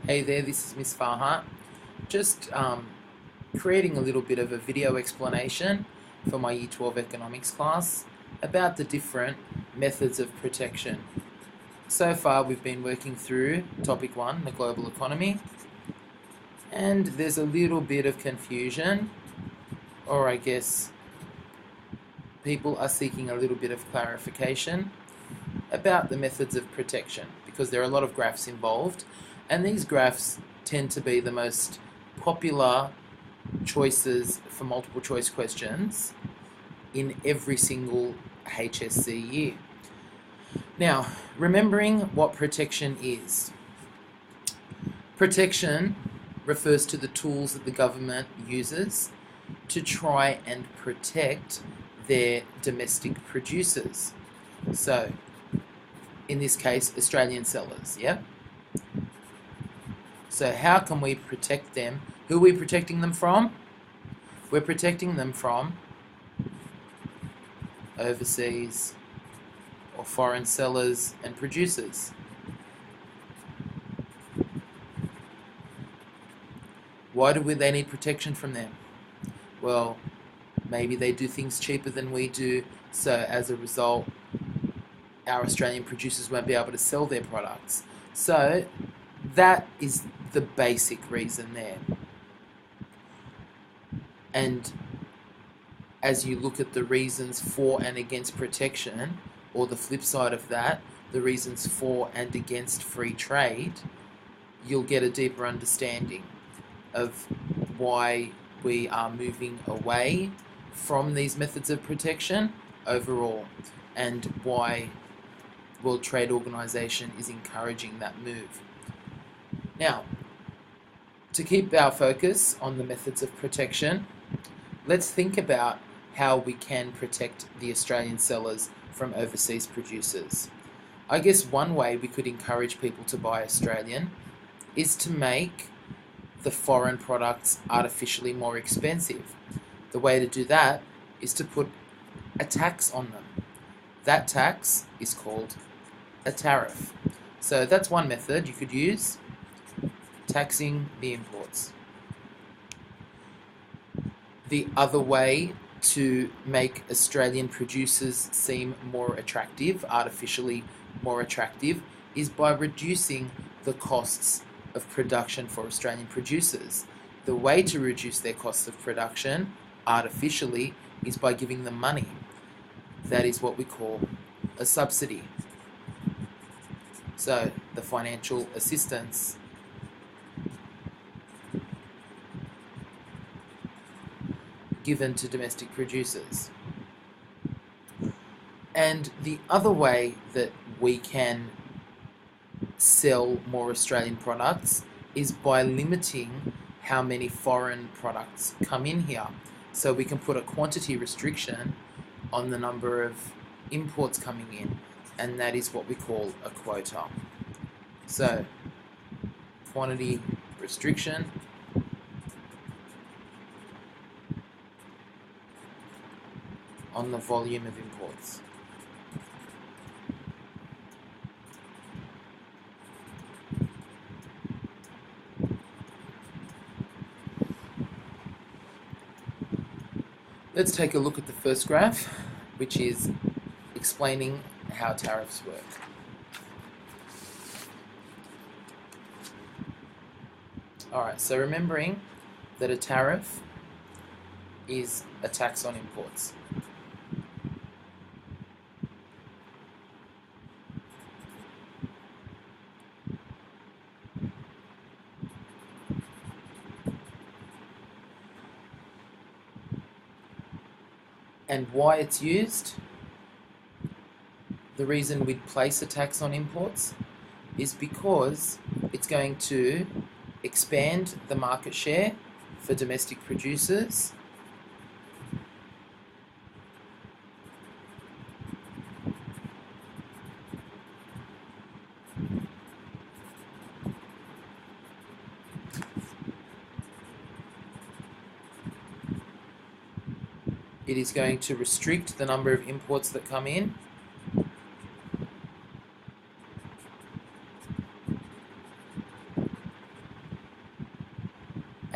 Hey there, this is Miss Farhat. Just creating a little bit of a video explanation for my Year 12 economics class about the different methods of protection. So far we've been working through topic 1, the global economy, and there's a little bit of confusion, or I guess people are seeking a little bit of clarification about the methods of protection because there are a lot of graphs involved, and these graphs tend to be the most popular choices for multiple choice questions in every single HSC year. Now, remembering what protection is. Protection refers to the tools that the government uses to try and protect their domestic producers. So, in this case, Australian sellers, yeah? So how can we protect them? Who are we protecting them from? We're protecting them from overseas or foreign sellers and producers. Why do they need protection from them? Well, maybe they do things cheaper than we do, so as a result, our Australian producers won't be able to sell their products. So that is the basic reason there. And as you look at the reasons for and against protection, or the flip side of that, the reasons for and against free trade, you'll get a deeper understanding of why we are moving away from these methods of protection overall, and why World Trade Organization is encouraging that move. Now, to keep our focus on the methods of protection, let's think about how we can protect the Australian sellers from overseas producers. I guess one way we could encourage people to buy Australian is to make the foreign products artificially more expensive. The way to do that is to put a tax on them. That tax is called a tariff. So that's one method you could use, taxing the imports. The other way to make Australian producers seem more attractive, artificially more attractive, is by reducing the costs of production for Australian producers. The way to reduce their costs of production artificially is by giving them money. That is what we call a subsidy. So, the financial assistance. Given to domestic producers. And the other way that we can sell more Australian products is by limiting how many foreign products come in here. So we can put a quantity restriction on the number of imports coming in, and that is what we call a quota. So, quantity restriction on the volume of imports. Let's take a look at the first graph, which is explaining how tariffs work. Alright, so remembering that a tariff is a tax on imports. And why it's used, the reason we'd place a tax on imports is because it's going to expand the market share for domestic producers it is going to restrict the number of imports that come in,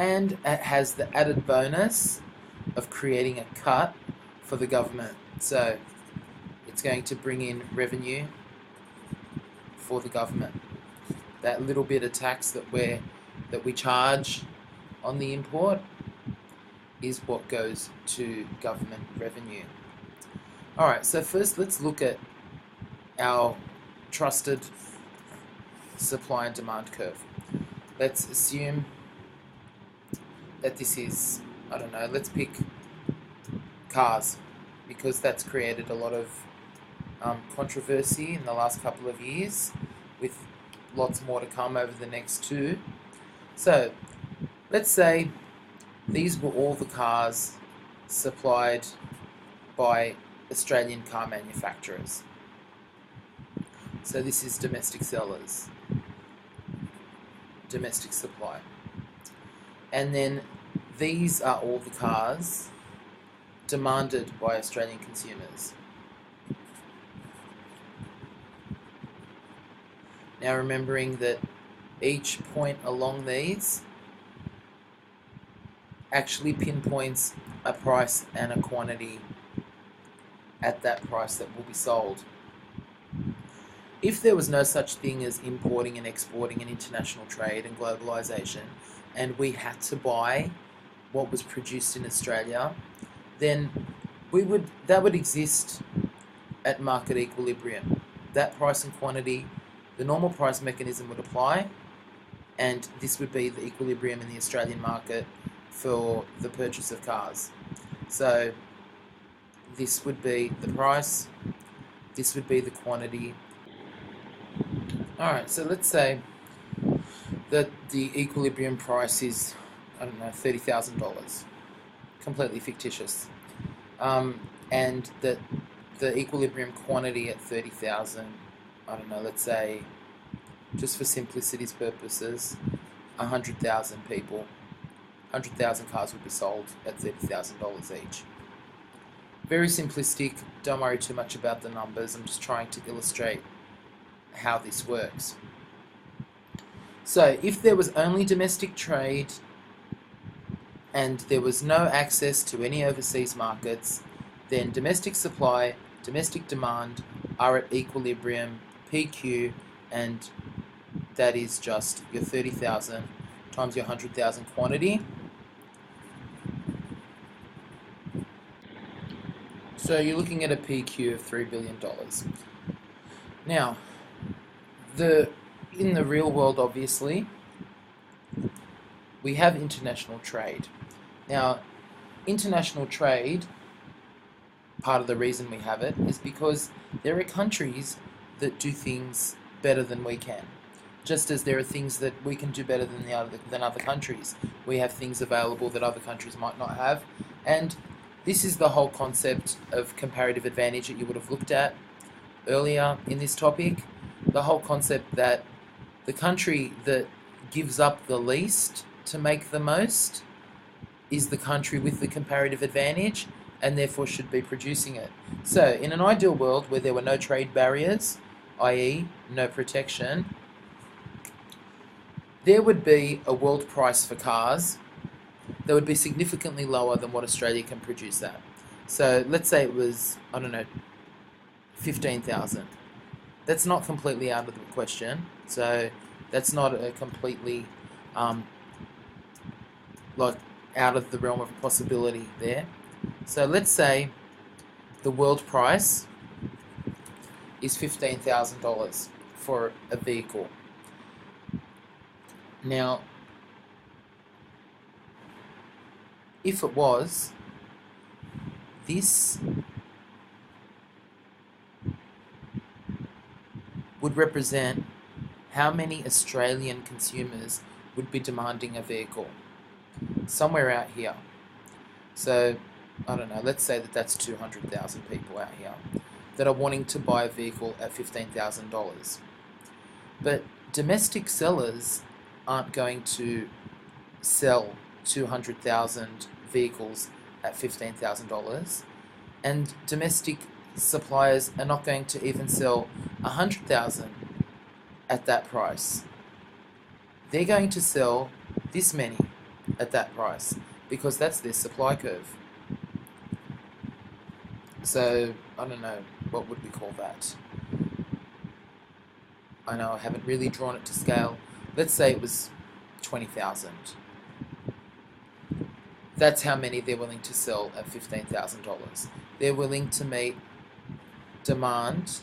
and it has the added bonus of creating a cut for the government. So it's going to bring in revenue for the government. That little bit of tax that we charge on the import is what goes to government revenue. Alright, so first let's look at our trusted supply and demand curve. Let's assume that this is, I don't know, let's pick cars, because that's created a lot of controversy in the last couple of years, with lots more to come over the next 2. So let's say these were all the cars supplied by Australian car manufacturers. So this is domestic sellers, domestic supply. And then these are all the cars demanded by Australian consumers. Now remembering that each point along these actually pinpoints a price and a quantity at that price that will be sold. If there was no such thing as importing and exporting and international trade and globalization, and we had to buy what was produced in Australia, then that would exist at market equilibrium. That price and quantity, the normal price mechanism would apply, and this would be the equilibrium in the Australian market for the purchase of cars. So this would be the price, this would be the quantity. Alright, so let's say that the equilibrium price is, I don't know, $30,000. Completely fictitious. And that the equilibrium quantity at 30,000, I don't know, let's say, just for simplicity's purposes, 100,000 people, 100,000 cars would be sold at $30,000 each. Very simplistic, don't worry too much about the numbers, I'm just trying to illustrate how this works. So if there was only domestic trade and there was no access to any overseas markets, then domestic supply, domestic demand are at equilibrium, PQ, and that is just your 30,000 times your 100,000 quantity. So you're looking at a PQ of $3 billion. Now, in the real world, obviously, we have international trade. Now, international trade, part of the reason we have it is because there are countries that do things better than we can. Just as there are things that we can do better than other countries. We have things available that other countries might not have. And this is the whole concept of comparative advantage that you would have looked at earlier in this topic. The whole concept that the country that gives up the least to make the most is the country with the comparative advantage, and therefore should be producing it. So in an ideal world where there were no trade barriers, i.e. no protection, there would be a world price for cars that would be significantly lower than what Australia can produce at. So let's say it was, I don't know, 15,000. That's not completely out of the question. So that's not a completely like out of the realm of possibility there. So let's say the world price is $15,000 for a vehicle. Now, if it was, this would represent how many Australian consumers would be demanding a vehicle. Somewhere out here. So, I don't know, let's say that that's 200,000 people out here that are wanting to buy a vehicle at $15,000. But domestic sellers aren't going to sell 200,000 vehicles at $15,000, and domestic suppliers are not going to even sell 100,000 at that price. They're going to sell this many, at that price, because that's their supply curve. So, I don't know, what would we call that? I know I haven't really drawn it to scale. Let's say it was 20,000. That's how many they're willing to sell at $15,000. They're willing to meet demand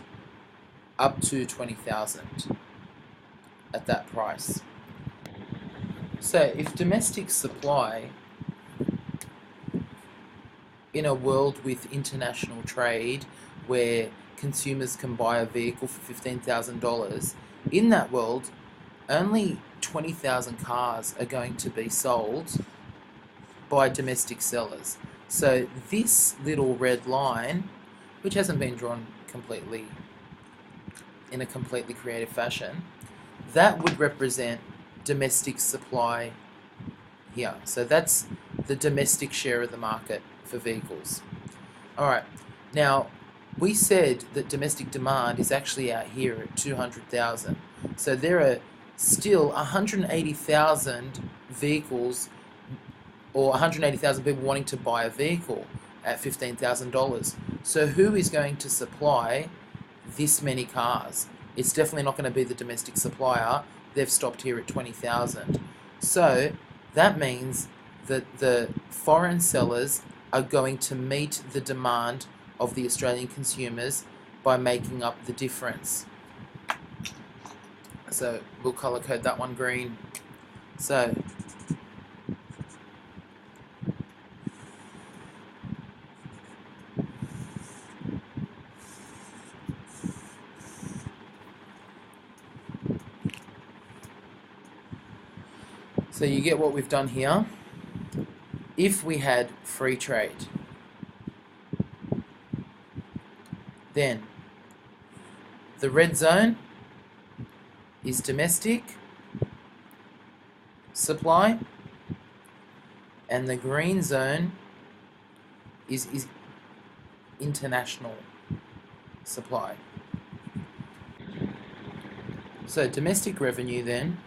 up to 20,000 at that price. So if domestic supply in a world with international trade where consumers can buy a vehicle for $15,000, in that world only 20,000 cars are going to be sold by domestic sellers. So this little red line, which hasn't been drawn completely in a completely creative fashion, that would represent domestic supply here. So that's the domestic share of the market for vehicles. Alright, now we said that domestic demand is actually out here at 200,000. So there are still 180,000 vehicles, or 180,000 people wanting to buy a vehicle at $15,000. So who is going to supply this many cars? It's definitely not going to be the domestic supplier. They've stopped here at 20,000. So that means that the foreign sellers are going to meet the demand of the Australian consumers by making up the difference. So we'll colour code that one green. So you get what we've done here. If we had free trade, then the red zone is domestic supply, and the green zone is international supply. So domestic revenue then,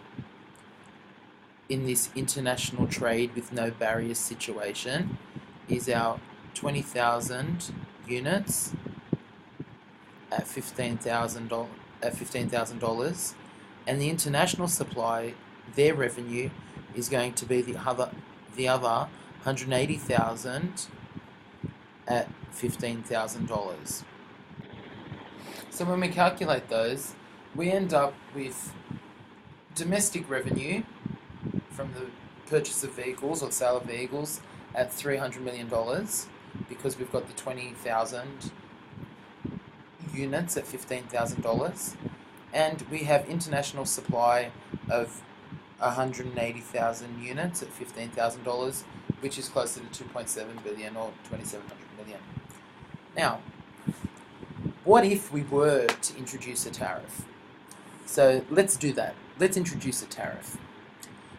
in this international trade with no barriers situation, is our 20,000 units at $15,000, and the international supply, their revenue is going to be the other 180,000 at $15,000. So when we calculate those, we end up with domestic revenue from the purchase of vehicles or sale of vehicles at $300 million, because we've got the 20,000 units at $15,000, and we have international supply of 180,000 units at $15,000, which is closer to 2.7 billion or 2,700 million. Now, what if we were to introduce a tariff? So let's do that. Let's introduce a tariff.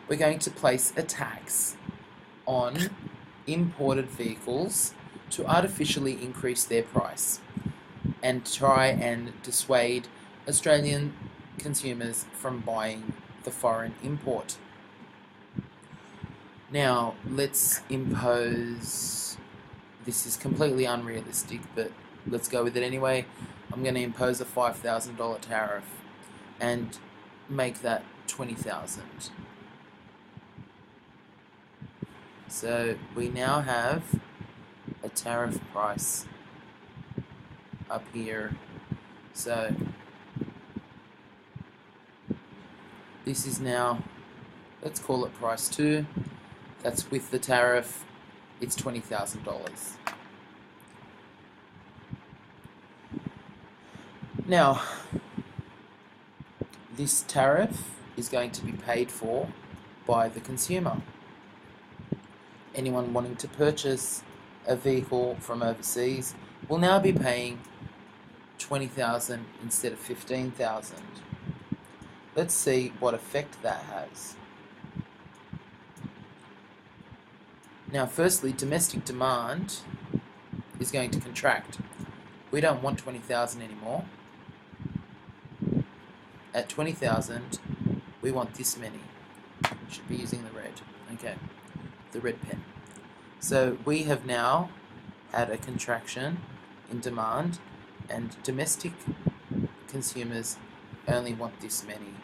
We're going to place a tax on imported vehicles to artificially increase their price and try and dissuade Australian consumers from buying the foreign import. Now, let's impose, this is completely unrealistic, but let's go with it anyway. I'm going to impose a $5,000 tariff and make that 20,000. So we now have a tariff price up here. So this is now, let's call it price 2. That's with the tariff. It's $20,000. Now, this tariff is going to be paid for by the consumer. Anyone wanting to purchase a vehicle from overseas will now be paying $20,000 instead of $15,000. Let's see what effect that has. Now, firstly, domestic demand is going to contract. We don't want 20,000 anymore. At 20,000, we want this many. Should be using the red. Okay. the red pen. So we have now had a contraction in demand, and domestic consumers only want this many.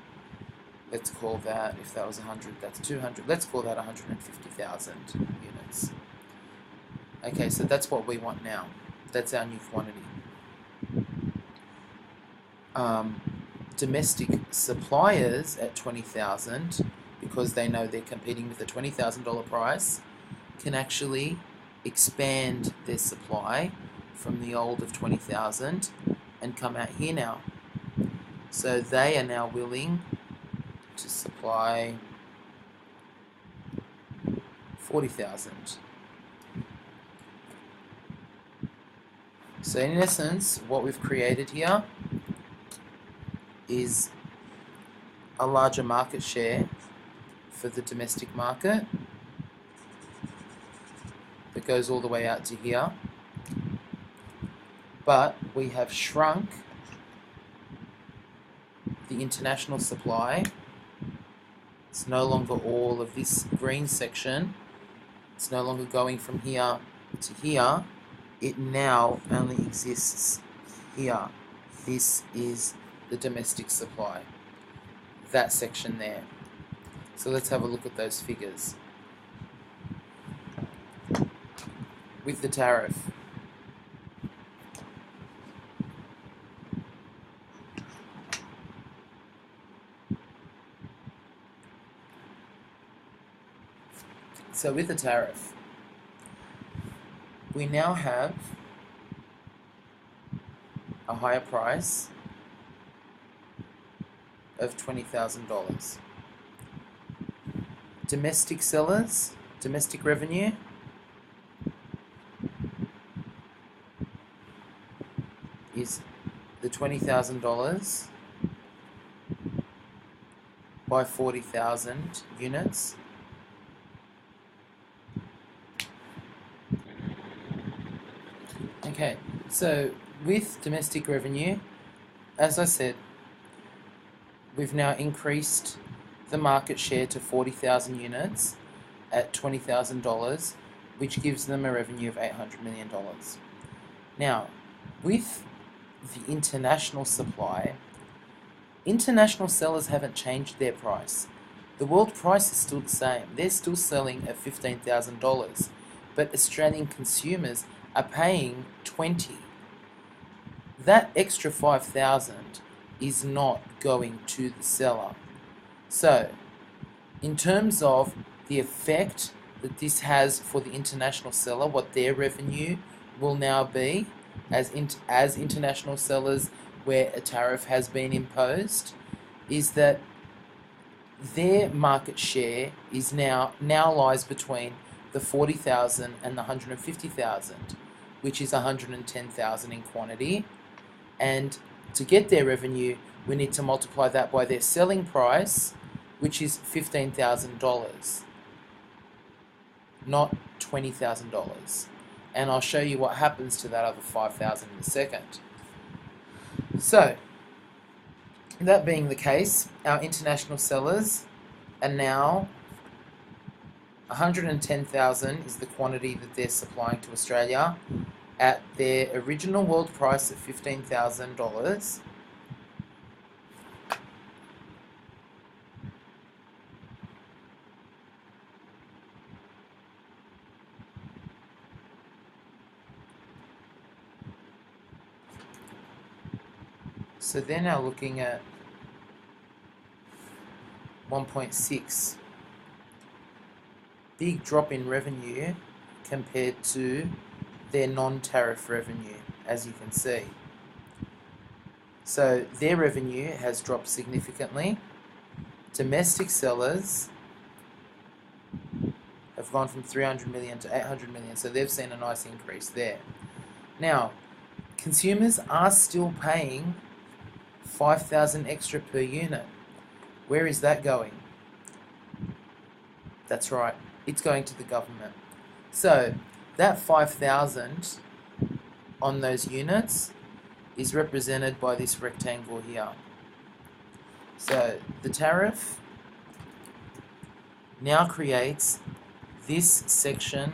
Let's call that, if that was 100, that's 200. Let's call that 150,000 units. Okay, so that's what we want now. That's our new quantity. Domestic suppliers at 20,000, because they know they're competing with a $20,000 price, can actually expand their supply from the old of 20,000 and come out here now. So they are now willing to supply 40,000. So in essence, what we've created here is a larger market share for the domestic market that goes all the way out to here, but we have shrunk the international supply. It's no longer all of this green section. It's no longer going from here to here. It now only exists here. This is the domestic supply, that section there. So let's have a look at those figures. With the tariff, we now have a higher price of $20,000. Domestic sellers, domestic revenue, is the $20,000 by 40,000 units. Okay, so with domestic revenue, as I said, we've now increased the market share to 40,000 units at $20,000, which gives them a revenue of $800 million. Now, with the international supply, international sellers haven't changed their price. The world price is still the same. They're still selling at $15,000, but Australian consumers are paying $20,000. That extra $5,000 is not going to the seller. So, in terms of the effect that this has for the international seller, what their revenue will now be as international sellers where a tariff has been imposed, is that their market share is now lies between the 40,000 and the 150,000, which is 110,000 in quantity. And to get their revenue, we need to multiply that by their selling price, which is $15,000, not $20,000. And I'll show you what happens to that other $5,000 in a second. So, that being the case, our international sellers are now 110,000 is the quantity that they're supplying to Australia at their original world price of $15,000. So they're now looking at 1.6. Big drop in revenue compared to their non-tariff revenue, as you can see. So their revenue has dropped significantly. Domestic sellers have gone from 300 million to 800 million, so they've seen a nice increase there. Now, consumers are still paying 5,000 extra per unit. Where is that going? That's right, it's going to the government. So that 5,000 on those units is represented by this rectangle here. So the tariff now creates this section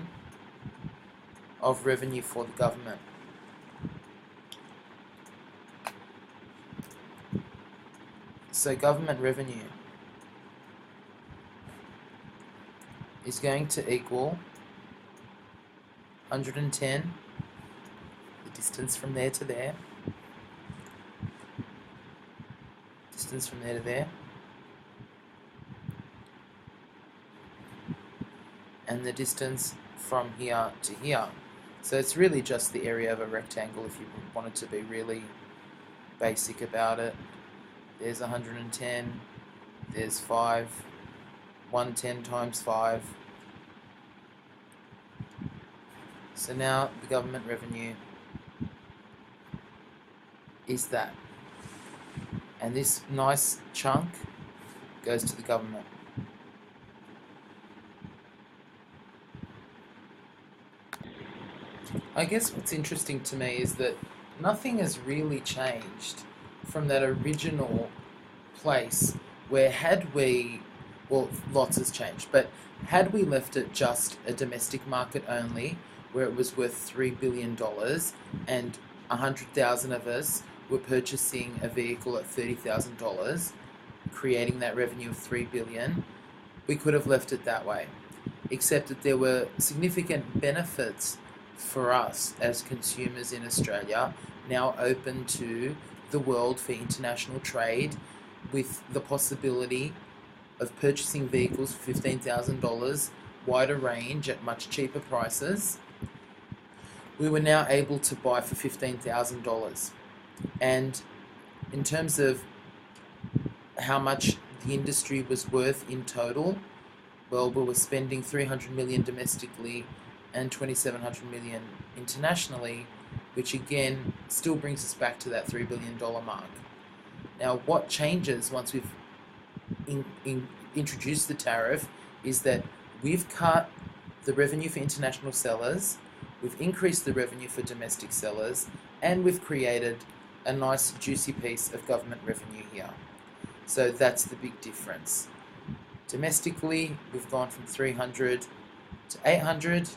of revenue for the government. So government revenue is going to equal 110, the distance from there to there, distance from there to there, and the distance from here to here. So it's really just the area of a rectangle if you wanted to be really basic about it. There's 110, there's 5, 110 times 5. So now the government revenue is that. And this nice chunk goes to the government. I guess what's interesting to me is that nothing has really changed from that original place where well, lots has changed, but had we left it just a domestic market only, where it was worth $3 billion and 100,000 of us were purchasing a vehicle at $30,000, creating that revenue of $3 billion, we could have left it that way. Except that there were significant benefits for us as consumers in Australia, now open to the world for international trade, with the possibility of purchasing vehicles for $15,000, wider range at much cheaper prices. We were now able to buy for $15,000. And in terms of how much the industry was worth in total, well, we were spending $300 million domestically and $2,700 million internationally, which again still brings us back to that $3 billion mark. Now, what changes once we've introduced the tariff is that we've cut the revenue for international sellers, we've increased the revenue for domestic sellers, and we've created a nice juicy piece of government revenue here. So that's the big difference. Domestically, we've gone from 300 to 800,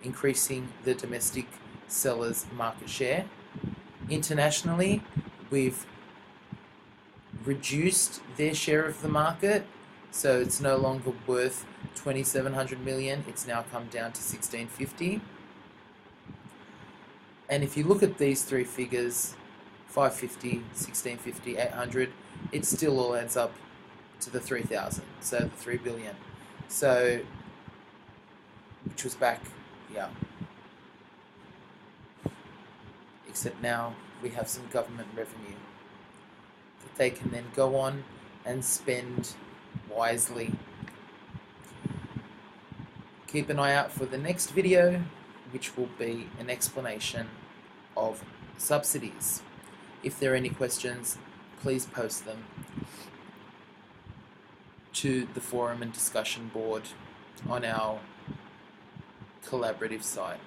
increasing the domestic sellers' market share. Internationally, we've reduced their share of the market, so it's no longer worth $2,700 million, it's now come down to $1,650. And if you look at these three figures, 550, 1650, 800, it still all adds up to the 3,000, so the 3 billion. So, which was back here. Except now we have some government revenue that they can then go on and spend wisely. Keep an eye out for the next video, which will be an explanation of subsidies. If there are any questions, please post them to the forum and discussion board on our collaborative site.